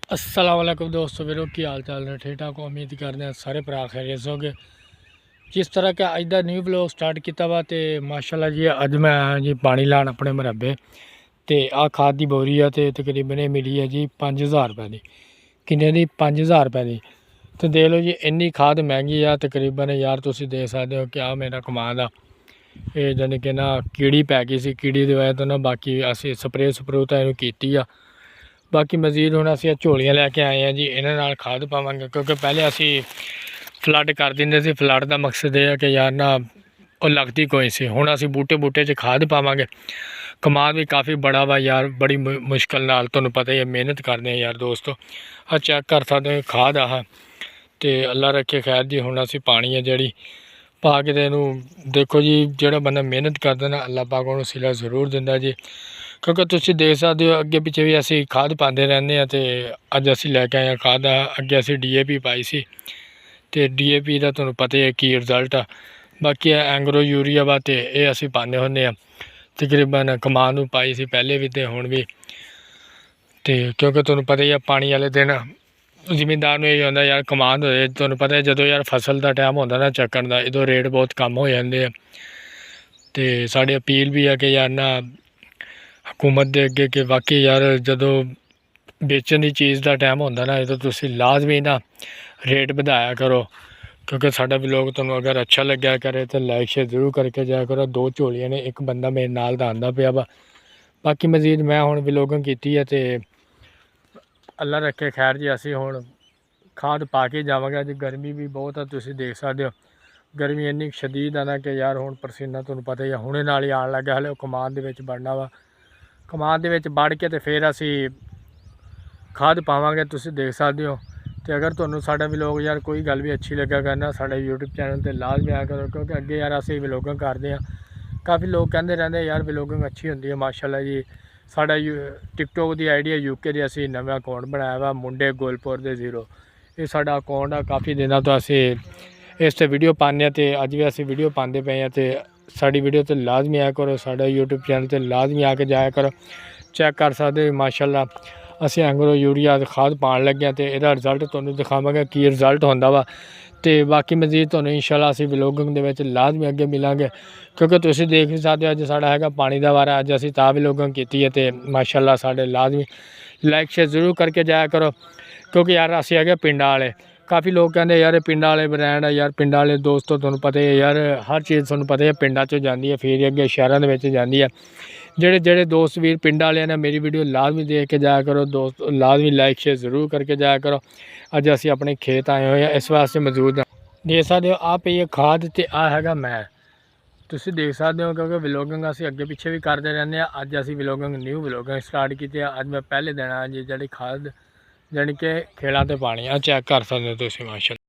अस्सलाम वालेकुम दोस्तों मेरे की हाल चाल है ठीक ठाक। उम्मीद करते हैं सारे भरा खैरियत हो गए। जिस तरह का अज का न्यू ब्लॉग स्टार्ट किया वा तो माशाल्लाह जी अज मैं आया जी पानी लान अपने मरबे। तो आ खाद की बोरी है तो तकरीबन मिली है जी 5000 रुपये की। किन्ने की 5000 रुपये की। तो देख लो जी इन्नी खाद महंगी आ तकरीबन यार तुम देख सकते हो क्या मेरा कमाल आ ये जानी कि ना कीड़ी पै गई सी। कीड़ी की वजह तो ना बाकी असी स्प्रे स्प्रू तो इन्हू की आ। बाकी मजीद हूँ असी झोलियाँ लैके आए हैं जी इन्होंने खाद पावे क्योंकि पहले असी फ्लड कर देंगे सी। फ्लड का मकसद यह है कि यार ना वो लगती कोई सी। हुण असी बूटे बूटे च खाद पावे कमाल भी काफ़ी बड़ा वा यार। बड़ी मुश्किल नाल तुहानूं पता ही है मेहनत करते हैं यार दोस्तों। चेक कर सकते हो खाद आ तो अल्लाह रखे खैर जी। हुण असी पानी है जी पा के देखो जी जोड़ा बंदा मेहनत करता ना अल्लाह पाक उन्होंने सिला जरूर दिंदा जी। क्योंकि तुम देख सकते हो अगे पिछे भी असी खाद पाते रहने तो अज असी लैके आए खाद अगे असी DAP पाई सी। तो DAP का तुहानूं पता है की रिजल्ट आ। बाकी एंग्रो यूरिया वा तो यह असी पाने होने तकरीबन कमान पाई सी पहले भी तो हुण भी। तो क्योंकि तुहानूं पता ही है पानी वाले दिन जिमींदार यही होंदा यार कमान होए। तुहानूं पता है जो यार फसल का टाइम होंदा ना चक्कण का इदों रेट बहुत कम हो जाते हैं। तो साड़ी अपील भी है कि यार ना हुकूमत के अगे कि बाकी यार जो बेचन की चीज़ का टाइम होंदा ना इदों तुसीं लाजमी ना रेट बढ़ाया करो। क्योंकि साडा व्लॉग तुहानूं अगर अच्छा लग्या करे तो लाइक शेयर जरूर करके जाया करो। 2 झोलियां ने एक बंदा मेरे नाल दा आंदा पिया वा। बाकी मजीद मैं हुण व्लॉगिंग कीती है तो अल्लाह रखे खैर जी। असी हुण खाद पा के जावांगे। अज गर्मी भी बहुत है तुसीं देख सकते हो। गर्मी इन्नी शदीद है ना कि यार हुण पसीना तुहानूं पता ही है हुणे नाल ही आण लग्या। हले कमान दे विच बढ़ना वा। कमान दे विच बढ़ के तो फिर असी खाद पावांगे तुसीं देख सकते हो। तो अगर तुहानूं साडा व्लॉग यार कोई गल भी अच्छी लग्या करना साडे यूट्यूब चैनल पर लाजमी आया करो। क्योंकि अगे यार असी व्लॉगिंग करते हैं काफ़ी लोग कहते रहते यार व्लॉगिंग अच्छी होंदी है माशाल्लाह जी। साडा टिकटॉक की ID है UK की। असी नवा अकाउंट बनाया वा मुंडे गोलपुर दे 0। ये साडा अकाउंट आ काफ़ी दिनों तो असी इस ते वीडियो पाने तो अज भी असी वीडियो पाते पे हैं। तो साड़ी वीडियो तो लाजमी आया करो साडा यूट्यूब चैनल तो लाजमी आके जाया करो। चेक कर सकते हो माशाल्लाह असी एंग्रो यूरिया खाद पान लगे तो यदा रिजल्ट तुहानूं दिखावांगे की रिजल्ट होंदा वा। तो बाकी मजीद तुहानूं इंशाल्लाह असी व्लॉगिंग दे विच लाजमी अगे मिलांगे। क्योंकि तुसीं देख ही सकते हो अज साडा हैगा पानी का वारा। अज असी तां व्लॉगिंग कीती है तो माशाल्लाह साडे लाजमी लाइक शेयर जरूर करके जाया करो। क्योंकि यार असी है पिंड वाले काफ़ी लोग कहते यार पिंड वाले ब्रांड है यार पिंड वाले दोस्तों तुहानूं पता है यार हर चीज़ तुहानूं पता है पिंडा चों जाती है फिर अगे शहरों के जाती है। जेड़े जेड़े दोस्त वीर पिंड वाले ने मेरी वीडियो लाजमी देख के जाया करो। दोस्त लाजमी लाइक शेयर जरूर करके जाया करो। अज असी अपने खेत आए हुए हैं इस वास्ते मौजूद हैं। देख सकते हो आ पई है खाद तो आ हैगा मैं तुसीं देख सकते हो। क्योंकि व्लॉगिंग असी अगे पिछे भी करते रहने। अज असी व्लॉगिंग न्यू व्लॉगिंग स्टार्ट की है। अज मैं पहले दिन जी जी खाद जानी कि खेलों ते पानी चेक कर सकते हो तुसीं माशाल्लाह।